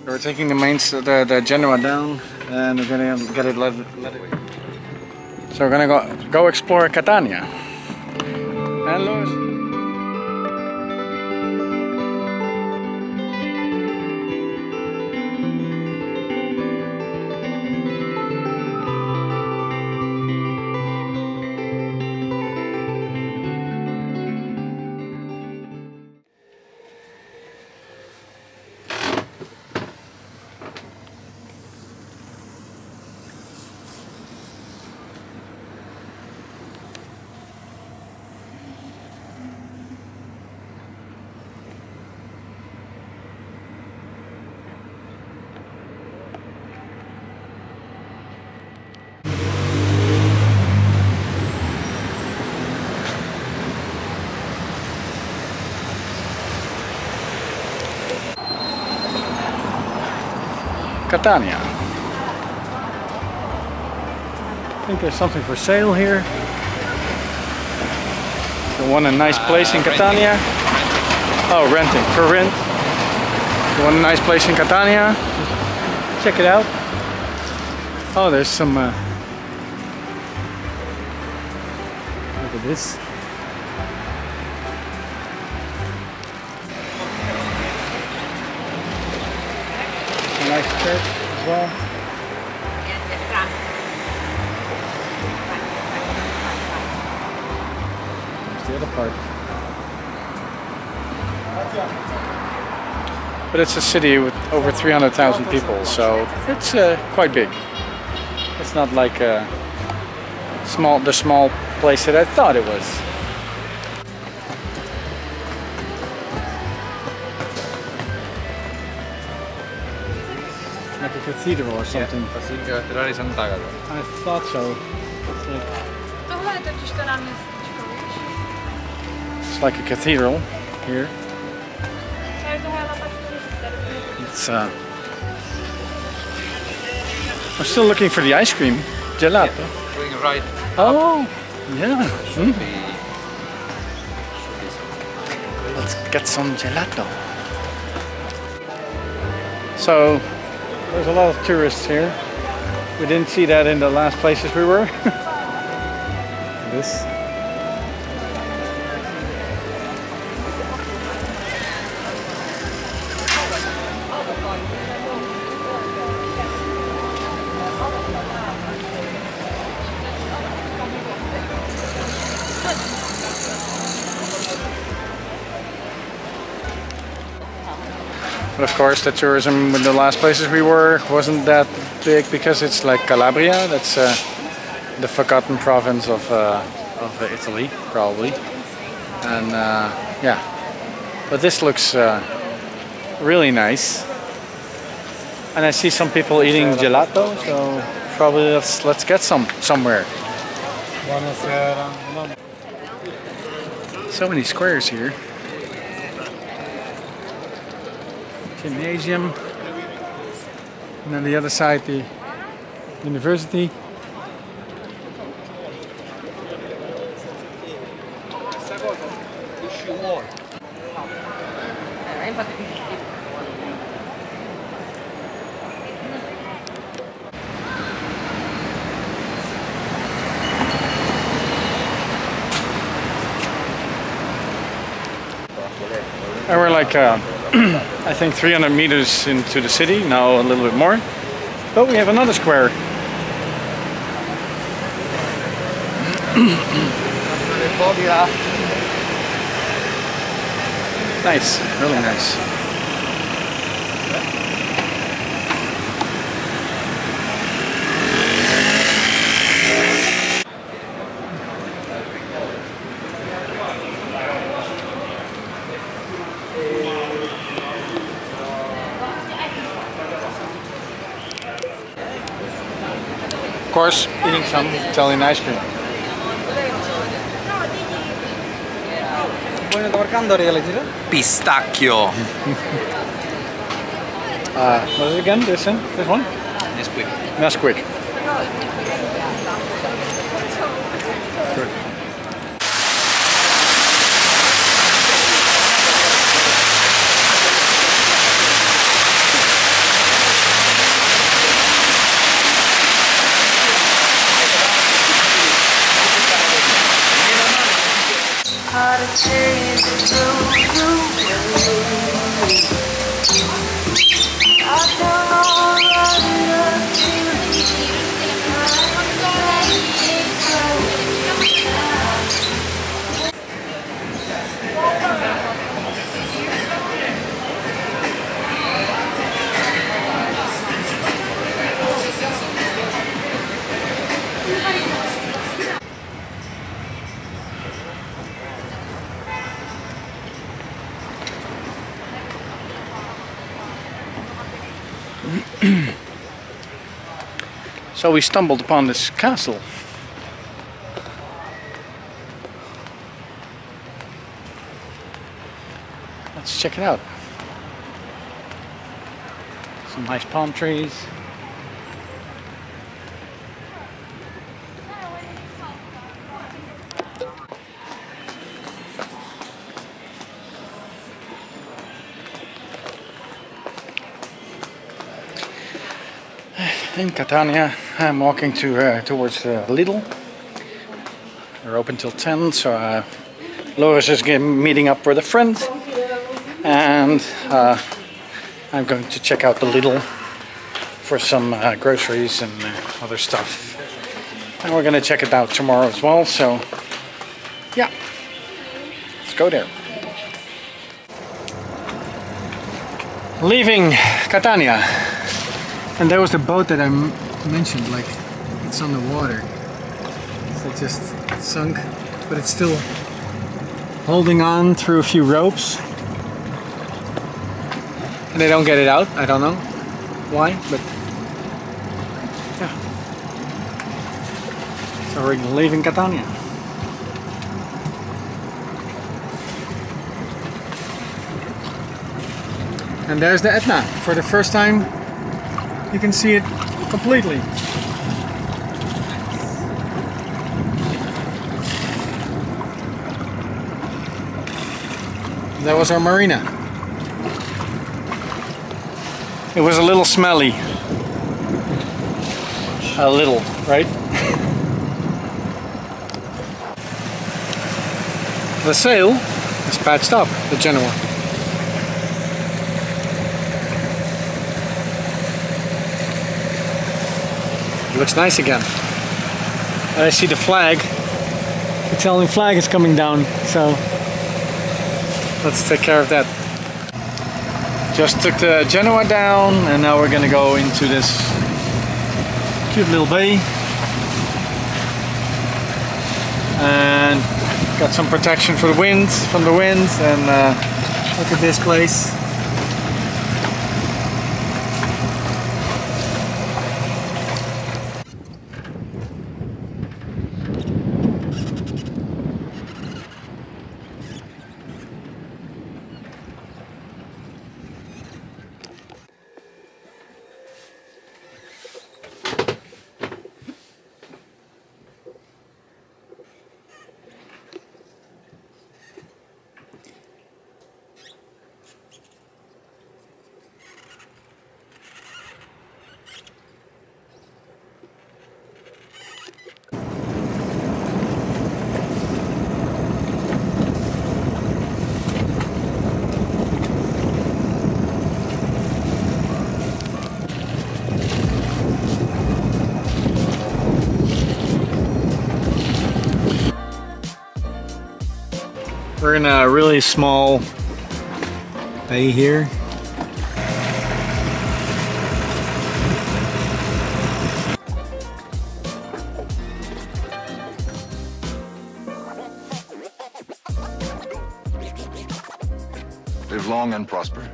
We're taking the Genoa down, and we're gonna get it let it. So we're gonna go explore Catania. And Louis. Catania. I think there's something for sale here. You want a nice place in Catania? Oh, renting. For rent. You want a nice place in Catania? Check it out. Oh, there's some... look at this. Nice church as well. There's the other part. But it's a city with over 300,000 people, so it's quite big. It's not like the small place that I thought it was. Like a cathedral or something. I thought so. It's like a cathedral here. It's I'm still looking for the ice cream. Gelato. Going right. Oh, yeah. Let's get some gelato. So, there's a lot of tourists here. We didn't see that in the last places we were. This. But of course, the tourism in the last places we were wasn't that big because it's like Calabria. That's the forgotten province of Italy, probably. And yeah, but this looks really nice. And I see some people eating gelato, so probably let's get some somewhere. So many squares here. Gymnasium, and on the other side the university. And we're like I think 300 meters into the city, now a little bit more. But we have another square. Nice, really nice. Of course, eating some Italian ice cream. Pistacchio. What is it again? This one? Nesquik. Nesquik. Good. So we stumbled upon this castle. Let's check it out. Some nice palm trees. In Catania, I'm walking towards Lidl. They're open till 10, so Loris is meeting up with a friend, and I'm going to check out the Lidl for some groceries and other stuff. And we're going to check it out tomorrow as well, so yeah, let's go there. Leaving Catania. And there was the boat that I mentioned, like, it's on the water. So it just sunk, but it's still holding on through a few ropes. And they don't get it out, I don't know why, but yeah. So we're leaving Catania. And there's the Etna. For the first time you can see it completely. That was our Marina. It was a little smelly. A little, right? The sail is patched up, the Genoa. It looks nice again. And I see the flag. The Italian flag is coming down, so let's take care of that. Just took the Genoa down, and now we're gonna go into this cute little bay. And got some protection for the wind, from the wind, and look at this place. We're in a really small bay here. Live long and prosper.